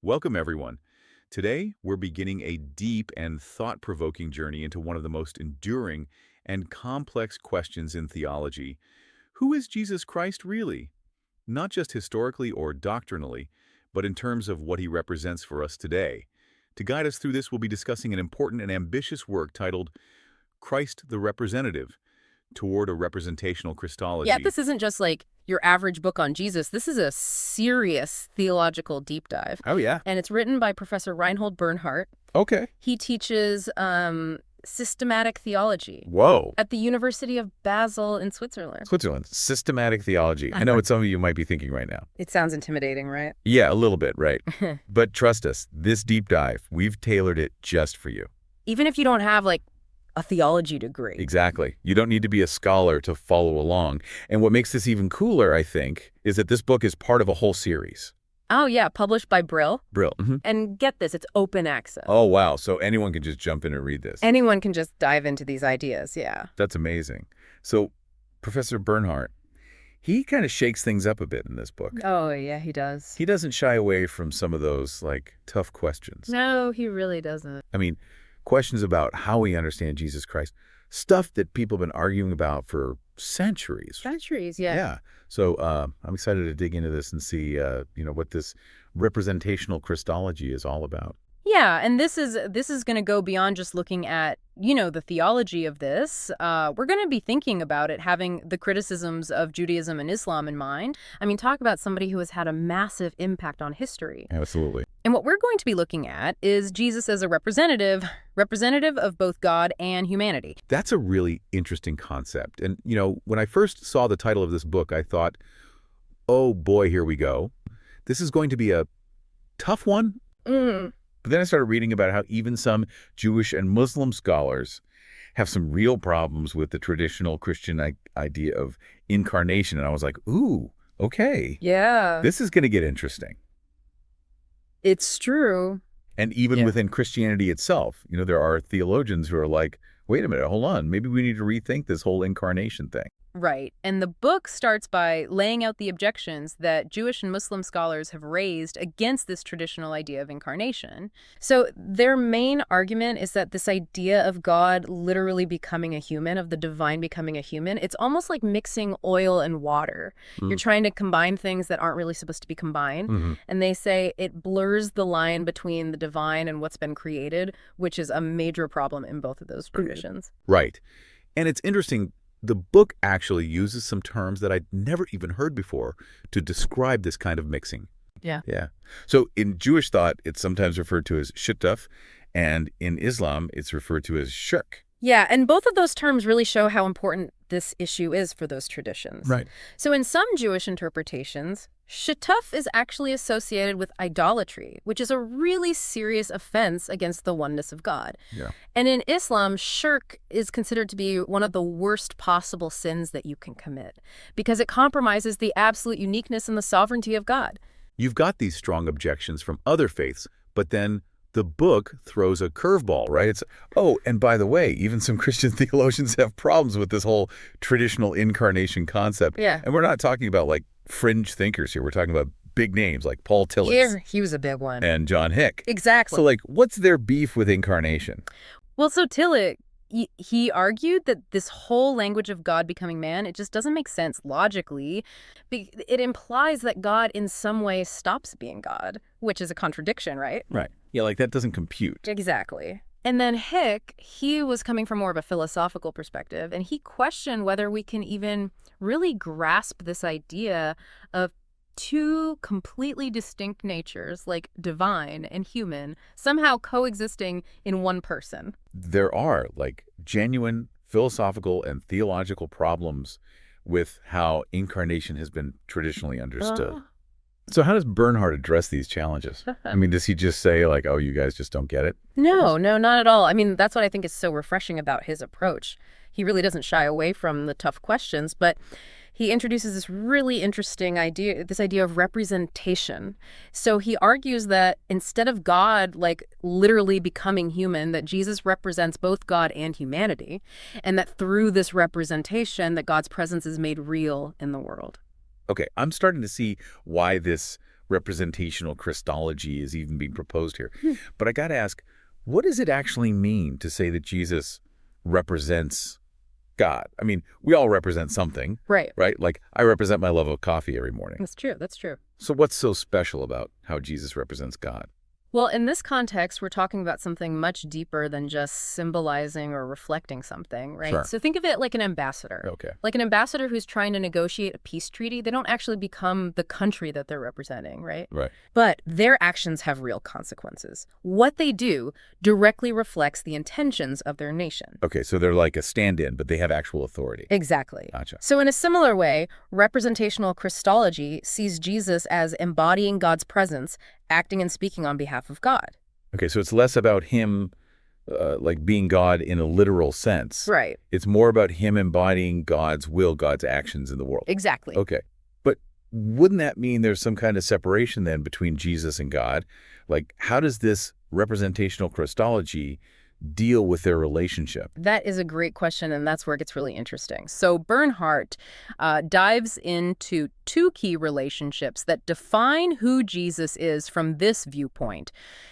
Welcome, everyone. Today, we're beginning a deep and thought-provoking journey into one of the most enduring and complex questions in theology. Who is Jesus Christ really? Not just historically or doctrinally, but in terms of what he represents for us today. To guide us through this, we'll be discussing an important and ambitious work titled Christ the Representative, Toward a Representational Yeah, Christology. this isn't just like your average book on Jesus. This is a serious theological deep dive. Oh, yeah. And it's written by Professor Reinhold Bernhardt. Okay. He teaches systematic theology Whoa. at the University of Basel in Switzerland. Switzerland. Systematic theology. I know what some of you might be thinking right now. It sounds intimidating, right? Yeah, a little bit, right? But trust us, this deep dive, we've tailored it just for you. Even if you don't have like a theology degree. Exactly. You don't need to be a scholar to follow along. And what makes this even cooler, I think, is that this book is part of a whole series. Oh, yeah, published by Brill. Brill. And get this, it's open access. Oh, wow. So anyone can just jump in and read this. Anyone can just dive into these ideas, yeah. That's amazing. So Professor Bernhardt, he kind of shakes things up a bit in this book. Oh, yeah, he does. He doesn't shy away from some of those, tough questions. No, he really doesn't. I mean, questions about how we understand Jesus Christ, stuff that people have been arguing about for centuries. Centuries, yeah. Yeah. So I'm excited to dig into this and see, what this representational Christology is all about. Yeah, and this is going to go beyond just looking at, the theology of this. We're going to be thinking about it, having the criticisms of Judaism and Islam in mind. I mean, talk about somebody who has had a massive impact on history. Absolutely. And what we're going to be looking at is Jesus as a representative of both God and humanity. That's a really interesting concept. And, when I first saw the title of this book, I thought, oh boy, here we go. This is going to be a tough one. But then I started reading about how even some Jewish and Muslim scholars have some real problems with the traditional Christian idea of incarnation. And I was like, ooh, okay. Yeah. This is going to get interesting. It's true. And even within Christianity itself, there are theologians who are like, wait a minute, hold on. Maybe we need to rethink this whole incarnation thing. Right. And the book starts by laying out the objections that Jewish and Muslim scholars have raised against this traditional idea of incarnation. So their main argument is that this idea of God literally becoming a human, of the divine becoming a human, it's almost like mixing oil and water. You're trying to combine things that aren't really supposed to be combined. And they say it blurs the line between the divine and what's been created, which is a major problem in both of those traditions. Right. And it's interesting. The book actually uses some terms that I'd never even heard before to describe this kind of mixing. Yeah. Yeah. So in Jewish thought, it's sometimes referred to as shittuf, and in Islam, it's referred to as shirk. Yeah, and both of those terms really show how important this issue is for those traditions. Right. So in some Jewish interpretations, shittuf is actually associated with idolatry, which is a really serious offense against the oneness of God. Yeah. And in Islam, shirk is considered to be one of the worst possible sins that you can commit because it compromises the absolute uniqueness and the sovereignty of God. You've got these strong objections from other faiths, but then the book throws a curveball, right? And by the way, even some Christian theologians have problems with this whole traditional incarnation concept. Yeah. And we're not talking about fringe thinkers here. We're talking about big names like Paul Tillich Here, he was a big one. and John Hick. Exactly. So what's their beef with incarnation? Well, so Tillich, he argued that this whole language of God becoming man, it just doesn't make sense logically. It implies that God in some way stops being God, which is a contradiction, right? Right. Yeah, that doesn't compute. Exactly. And then Hick, he was coming from more of a philosophical perspective, and he questioned whether we can even really grasp this idea of two completely distinct natures, like divine and human, somehow coexisting in one person. There are genuine philosophical and theological problems with how incarnation has been traditionally understood. So how does Bernhardt address these challenges? I mean, does he just say oh, you guys just don't get it? No, not at all. I mean, that's what I think is so refreshing about his approach. He really doesn't shy away from the tough questions, but he introduces this really interesting idea, this idea of representation. So he argues that instead of God literally becoming human, that Jesus represents both God and humanity, and that through this representation that God's presence is made real in the world. Okay, I'm starting to see why this representational Christology is even being proposed here. But I got to ask, what does it actually mean to say that Jesus represents God? I mean, we all represent something, Right. right? Like, I represent my love of coffee every morning. That's true. That's true. So what's so special about how Jesus represents God? Well, in this context, we're talking about something much deeper than just symbolizing or reflecting something, right? Sure. So think of it like an ambassador. Okay. Like an ambassador who's trying to negotiate a peace treaty, they don't actually become the country that they're representing, right? Right. But their actions have real consequences. What they do directly reflects the intentions of their nation. Okay, so they're like a stand-in, but they have actual authority. Exactly. Gotcha. So in a similar way, representational Christology sees Jesus as embodying God's presence, acting and speaking on behalf of God. Okay, so it's less about him like being God in a literal sense. Right. It's more about him embodying God's will, God's actions in the world. Exactly. Okay. But wouldn't that mean there's some kind of separation then between Jesus and God? Like, how does this representational Christology deal with their relationship? That is a great question, and that's where it gets really interesting. So Bernhardt dives into two key relationships that define who Jesus is from this viewpoint: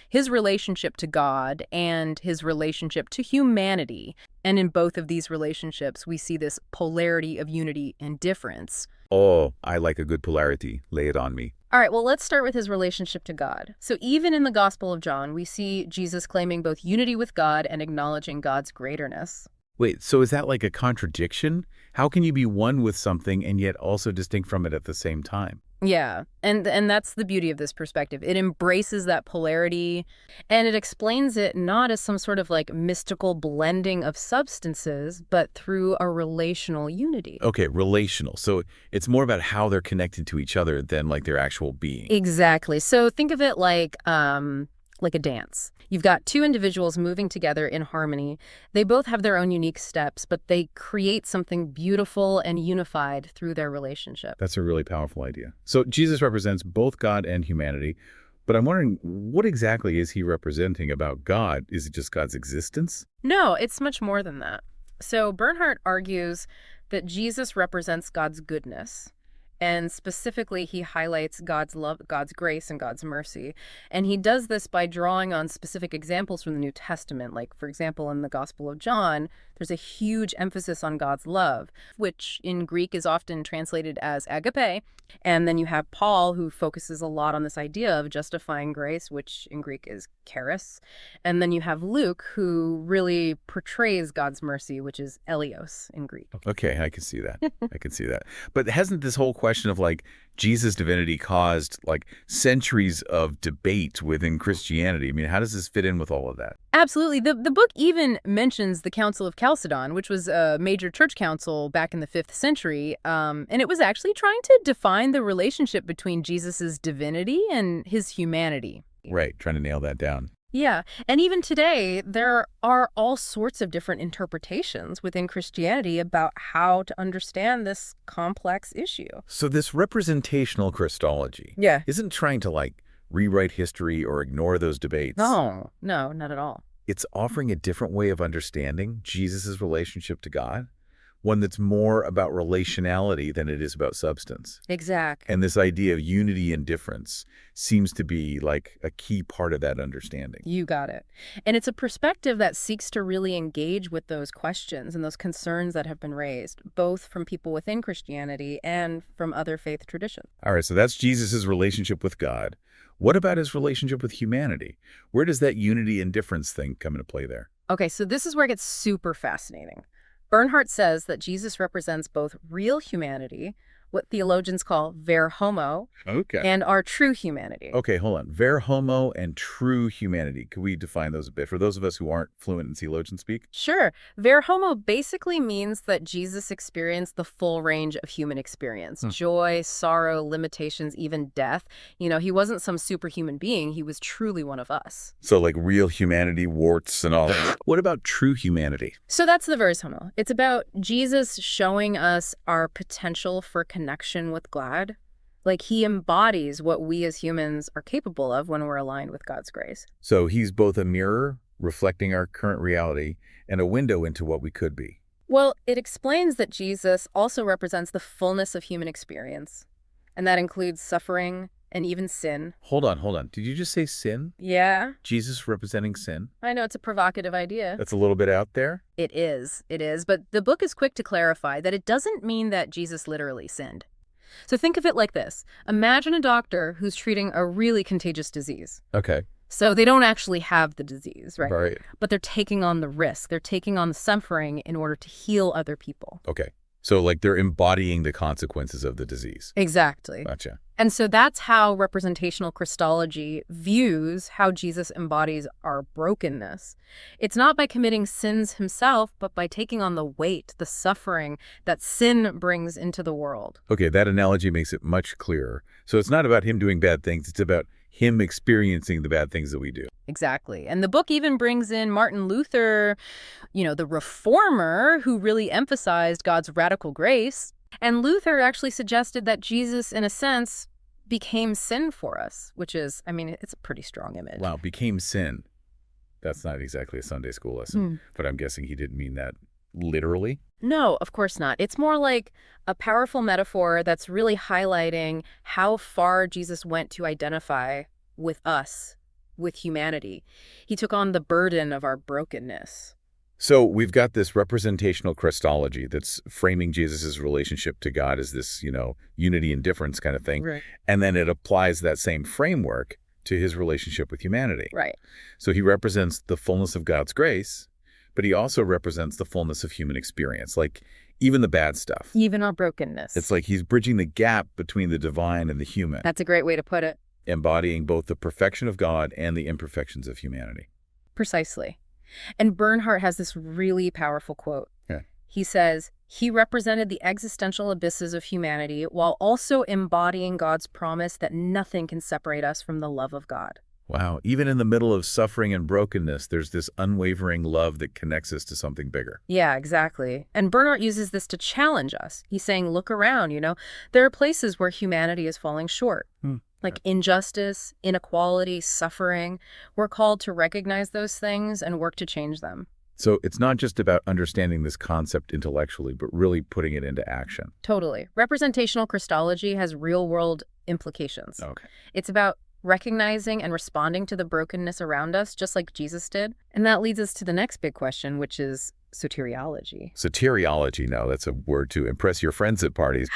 his relationship to God and his relationship to humanity. And in both of these relationships, we see this polarity of unity and difference. Oh, I like a good polarity. Lay it on me. All right, well, let's start with his relationship to God. So even in the Gospel of John, we see Jesus claiming both unity with God and acknowledging God's greaterness. Wait, so is that like a contradiction? How can you be one with something and yet also distinct from it at the same time? Yeah, and that's the beauty of this perspective. It embraces that polarity, and it explains it not as some sort of like mystical blending of substances, but through a relational unity. Okay, relational. So it's more about how they're connected to each other than like their actual being. Exactly. So think of it like a dance. You've got two individuals moving together in harmony. They both have their own unique steps, but they create something beautiful and unified through their relationship. That's a really powerful idea. So Jesus represents both God and humanity, but I'm wondering, what exactly is he representing about God? Is it just God's existence? No, it's much more than that. So Bernhardt argues that Jesus represents God's goodness. And specifically, he highlights God's love, God's grace, and God's mercy. And he does this by drawing on specific examples from the New Testament. Like, for example, in the Gospel of John, there's a huge emphasis on God's love, which in Greek is often translated as agape. And then you have Paul, who focuses a lot on this idea of justifying grace, which in Greek is charis. And then you have Luke, who really portrays God's mercy, which is eleos in Greek. Okay, I can see that. I can see that. But hasn't this whole question of like Jesus' divinity caused like centuries of debate within Christianity? I mean, how does this fit in with all of that? Absolutely. The book even mentions the Council of Chalcedon, which was a major church council back in the 5th century. And it was actually trying to define the relationship between Jesus's divinity and his humanity. Right, trying to nail that down. Yeah. And even today, there are all sorts of different interpretations within Christianity about how to understand this complex issue. So this representational Christology Yeah. isn't trying to like rewrite history or ignore those debates. No, not at all. It's offering a different way of understanding Jesus' relationship to God, one that's more about relationality than it is about substance. Exactly. And this idea of unity and difference seems to be like a key part of that understanding. You got it. And it's a perspective that seeks to really engage with those questions and those concerns that have been raised, both from people within Christianity and from other faith traditions. All right, so that's Jesus' relationship with God. What about his relationship with humanity? Where does that unity and difference thing come into play there? Okay, so this is where it gets super fascinating. Bernhardt says that Jesus represents both real humanity, what theologians call ver homo, Okay. and our true humanity. Okay, hold on. Ver homo and true humanity. Could we define those a bit for those of us who aren't fluent in theologian speak? Sure. Ver homo basically means that Jesus experienced the full range of human experience. Joy, sorrow, limitations, even death. You know, he wasn't some superhuman being. He was truly one of us. So like real humanity, warts and all. What about true humanity? So that's the vers homo. It's about Jesus showing us our potential for connection with God. Like he embodies what we as humans are capable of when we're aligned with God's grace. So he's both a mirror reflecting our current reality and a window into what we could be. Well, it explains that Jesus also represents the fullness of human experience. And that includes suffering, and even sin. Hold on. Did you just say sin? Yeah, Jesus representing sin? I know it's a provocative idea. That's a little bit out there. It is, but the book is quick to clarify that it doesn't mean that Jesus literally sinned. So think of it like this. Imagine a doctor who's treating a really contagious disease. Okay. So they don't actually have the disease, right? Right. But they're taking on the risk. They're taking on the suffering in order to heal other people. Okay. So like they're embodying the consequences of the disease. Exactly. Gotcha. And so that's how representational Christology views how Jesus embodies our brokenness. It's not by committing sins himself, but by taking on the weight, the suffering that sin brings into the world. Okay, that analogy makes it much clearer. So it's not about him doing bad things. It's about him experiencing the bad things that we do. Exactly. And the book even brings in Martin Luther, the reformer who really emphasized God's radical grace. And Luther actually suggested that Jesus, in a sense, became sin for us, which is, it's a pretty strong image. Wow, became sin. That's not exactly a Sunday school lesson, but I'm guessing he didn't mean that literally. No, of course not. It's more like a powerful metaphor that's really highlighting how far Jesus went to identify with us, with humanity. He took on the burden of our brokenness. So we've got this representational Christology that's framing Jesus's relationship to God as this, unity and difference kind of thing. Right. And then it applies that same framework to his relationship with humanity. Right. So he represents the fullness of God's grace, but he also represents the fullness of human experience, like even the bad stuff. Even our brokenness. It's like he's bridging the gap between the divine and the human, That's a great way to put it. embodying both the perfection of God and the imperfections of humanity. Precisely. And Bernhardt has this really powerful quote. Yeah. He says, he represented the existential abysses of humanity while also embodying God's promise that nothing can separate us from the love of God. Wow. Even in the middle of suffering and brokenness, there's this unwavering love that connects us to something bigger. Yeah, exactly. And Bernhardt uses this to challenge us. He's saying, look around, there are places where humanity is falling short. Like injustice, inequality, suffering. We're called to recognize those things and work to change them. So it's not just about understanding this concept intellectually, but really putting it into action. Totally. Representational Christology has real-world implications. Okay. It's about recognizing and responding to the brokenness around us, just like Jesus did. And that leads us to the next big question, which is soteriology. Soteriology, now that's a word to impress your friends at parties.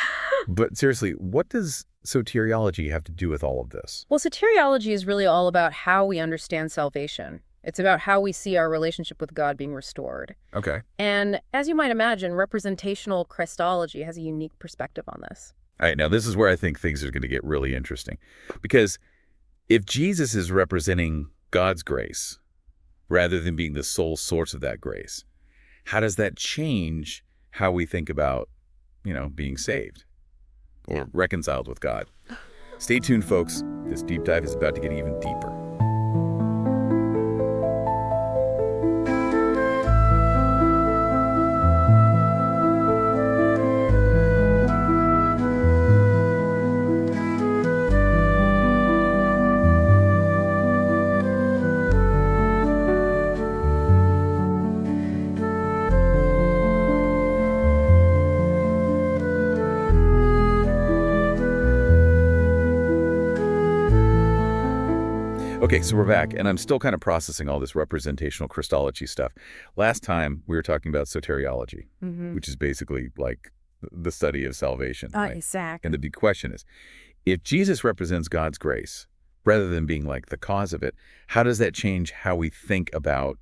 But seriously, what does soteriology have to do with all of this? Well, soteriology is really all about how we understand salvation. It's about how we see our relationship with God being restored. Okay. And as you might imagine, representational Christology has a unique perspective on this. All right, now this is where I think things are going to get really interesting. Because if Jesus is representing God's grace, rather than being the sole source of that grace, how does that change how we think about, being saved or reconciled with God? Stay tuned, folks. This deep dive is about to get even deeper. Okay, so we're back, and I'm still kind of processing all this representational Christology stuff. Last time, we were talking about soteriology, which is basically like the study of salvation. Right? Exactly. And the big question is, if Jesus represents God's grace, rather than being like the cause of it, how does that change how we think about,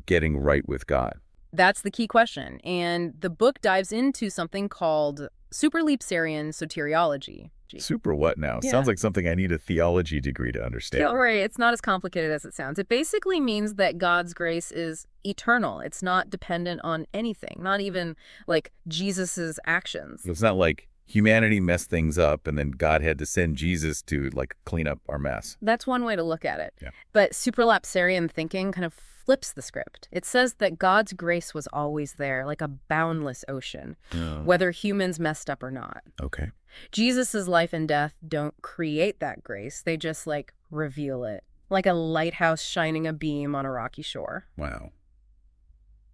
getting right with God? That's the key question. And the book dives into something called supralapsarian soteriology. Super what now? Yeah. Sounds like something I need a theology degree to understand. Don't worry, it's not as complicated as it sounds. It basically means that God's grace is eternal. It's not dependent on anything, not even like Jesus's actions. It's not like humanity messed things up and then God had to send Jesus to like clean up our mess. That's one way to look at it. Yeah. But supralapsarian thinking kind of flips the script. It says that God's grace was always there, like a boundless ocean, whether humans messed up or not. Okay. Jesus's life and death don't create that grace. They just reveal it, like a lighthouse shining a beam on a rocky shore. Wow.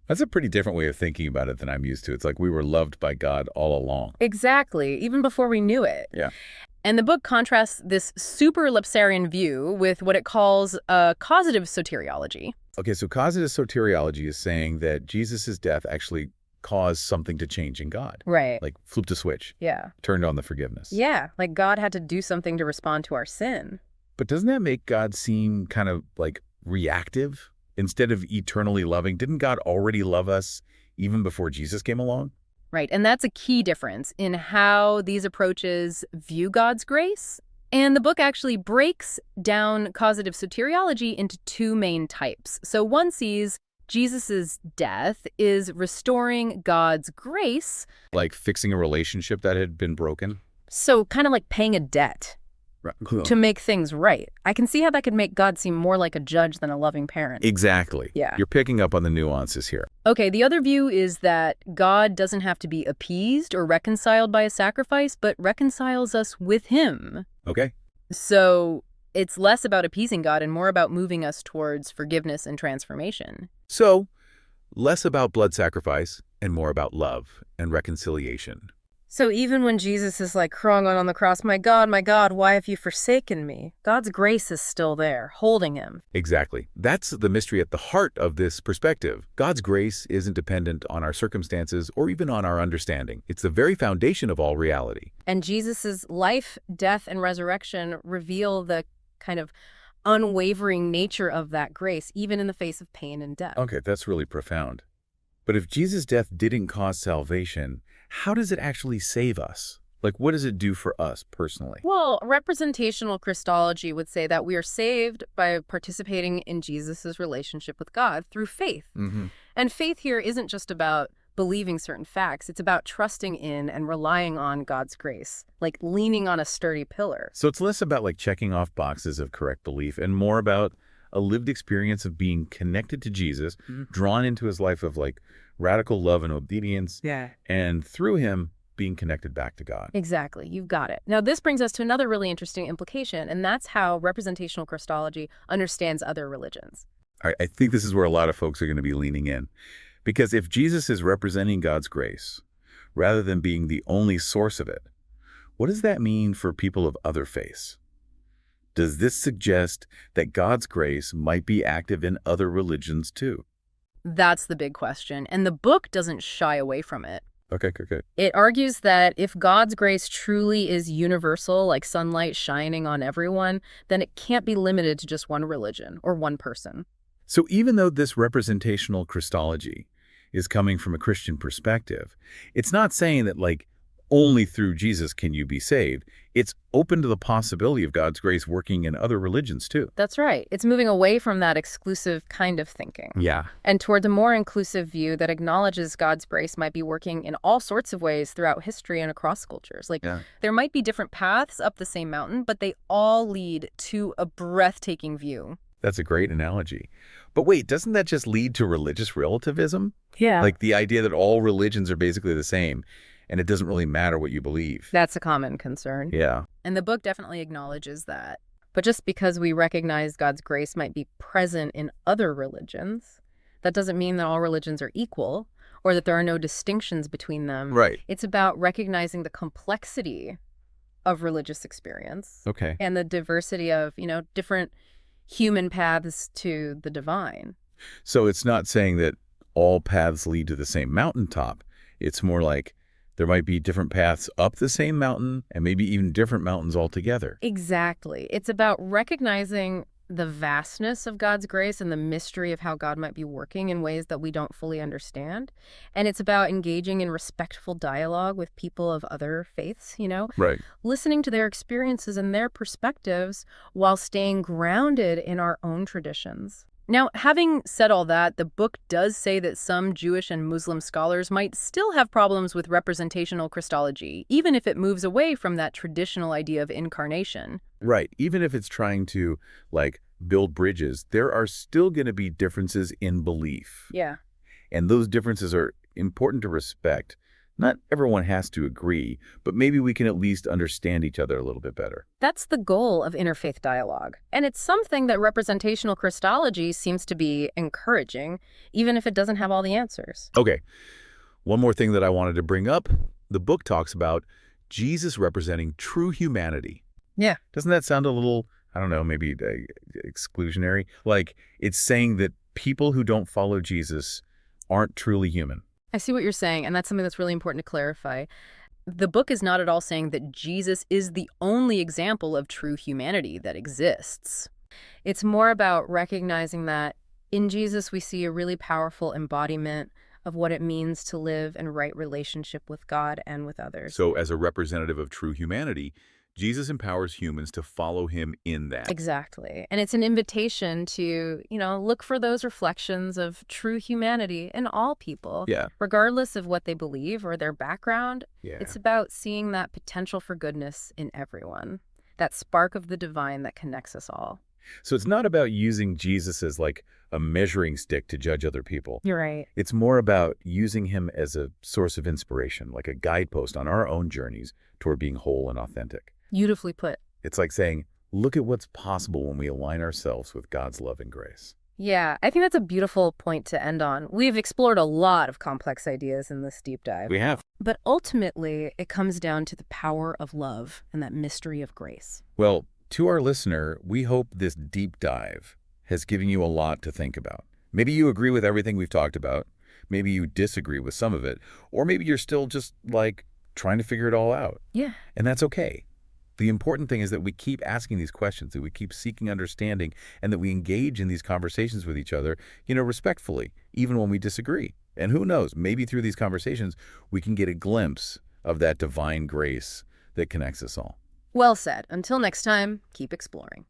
That's a pretty different way of thinking about it than I'm used to. It's like we were loved by God all along. Exactly, even before we knew it. Yeah. And the book contrasts this super-lapsarian view with what it calls a causative soteriology. Okay, so causative soteriology is saying that Jesus' death actually caused something to change in God. Right. Like flipped a switch, Yeah. turned on the forgiveness. Yeah, like God had to do something to respond to our sin. But doesn't that make God seem kind of like reactive instead of eternally loving? Didn't God already love us even before Jesus came along? Right, and that's a key difference in how these approaches view God's grace. And the book actually breaks down causative soteriology into two main types. So one sees Jesus's death is restoring God's grace, Like fixing a relationship that had been broken? so kind of like paying a debt to make things right. I can see how that could make God seem more like a judge than a loving parent. Exactly. Yeah. You're picking up on the nuances here. Okay, the other view is that God doesn't have to be appeased or reconciled by a sacrifice, but reconciles us with him. Okay. So it's less about appeasing God and more about moving us towards forgiveness and transformation. So, less about blood sacrifice and more about love and reconciliation. So even when Jesus is like crying on the cross, my God, why have you forsaken me? God's grace is still there, holding him. Exactly. That's the mystery at the heart of this perspective. God's grace isn't dependent on our circumstances or even on our understanding. It's the very foundation of all reality. And Jesus's life, death, and resurrection reveal the kind of unwavering nature of that grace, even in the face of pain and death. Okay, that's really profound. But if Jesus' death didn't cause salvation, how does it actually save us? Like, what does it do for us personally? Well, representational Christology would say that we are saved by participating in Jesus's relationship with God through faith. Mm-hmm. And faith here isn't just about believing certain facts. It's about trusting in and relying on God's grace, like leaning on a sturdy pillar. So it's less about like checking off boxes of correct belief and more about a lived experience of being connected to Jesus, drawn into his life of like radical love and obedience, Yeah. and through him being connected back to God. Exactly. You've got it. Now, this brings us to another really interesting implication, and that's how representational Christology understands other religions. All right, I think this is where a lot of folks are going to be leaning in. Because if Jesus is representing God's grace, rather than being the only source of it, what does that mean for people of other faiths? Does this suggest that God's grace might be active in other religions too? That's the big question, and the book doesn't shy away from it. Okay. It argues that if God's grace truly is universal, like sunlight shining on everyone, then it can't be limited to just one religion or one person. So even though this representational Christology is coming from a Christian perspective, it's not saying that like only through Jesus can you be saved. It's open to the possibility of God's grace working in other religions too. That's right. It's moving away from that exclusive kind of thinking Yeah. and towards a more inclusive view that acknowledges God's grace might be working in all sorts of ways throughout history and across cultures. Like, there might be different paths up the same mountain, but they all lead to a breathtaking view. That's a great analogy. But wait, doesn't that just lead to religious relativism? Yeah. Like the idea that all religions are basically the same and it doesn't really matter what you believe. That's a common concern. Yeah. And the book definitely acknowledges that. But just because we recognize God's grace might be present in other religions, that doesn't mean that all religions are equal or that there are no distinctions between them. Right. It's about recognizing the complexity of religious experience. Okay. And the diversity of, different human paths to the divine. So it's not saying that all paths lead to the same mountaintop. It's more like there might be different paths up the same mountain and maybe even different mountains altogether. Exactly. It's about recognizing the vastness of God's grace and the mystery of how God might be working in ways that we don't fully understand. And it's about engaging in respectful dialogue with people of other faiths, Right. listening to their experiences and their perspectives while staying grounded in our own traditions. Now, having said all that, the book does say that some Jewish and Muslim scholars might still have problems with representational Christology, even if it moves away from that traditional idea of incarnation. Right. Even if it's trying to, like, build bridges, there are still going to be differences in belief. Yeah. And those differences are important to respect Not everyone has to agree, but maybe we can at least understand each other a little bit better. That's the goal of interfaith dialogue. And it's something that representational Christology seems to be encouraging, even if it doesn't have all the answers. Okay, one more thing that I wanted to bring up. The book talks about Jesus representing true humanity. Yeah. Doesn't that sound a little, I don't know, maybe exclusionary? Like it's saying that people who don't follow Jesus aren't truly human. I see what you're saying, and that's something that's really important to clarify. The book is not at all saying that Jesus is the only example of true humanity that exists. It's more about recognizing that in Jesus we see a really powerful embodiment of what it means to live in right relationship with God and with others. So as a representative of true humanity, Jesus empowers humans to follow him in that. Exactly. And it's an invitation to, look for those reflections of true humanity in all people, Yeah. regardless of what they believe or their background. Yeah. It's about seeing that potential for goodness in everyone, that spark of the divine that connects us all. So it's not about using Jesus as like a measuring stick to judge other people. You're right. It's more about using him as a source of inspiration, like a guidepost on our own journeys toward being whole and authentic. Beautifully put. It's like saying, look at what's possible when we align ourselves with God's love and grace. Yeah, I think that's a beautiful point to end on. We've explored a lot of complex ideas in this deep dive. We have. But ultimately, it comes down to the power of love and that mystery of grace. Well, to our listener, we hope this deep dive has given you a lot to think about. Maybe you agree with everything we've talked about. Maybe you disagree with some of it. Or maybe you're still just, trying to figure it all out. Yeah. And that's okay. The important thing is that we keep asking these questions, that we keep seeking understanding, and that we engage in these conversations with each other, respectfully, even when we disagree. And who knows, maybe through these conversations, we can get a glimpse of that divine grace that connects us all. Well said. Until next time, keep exploring.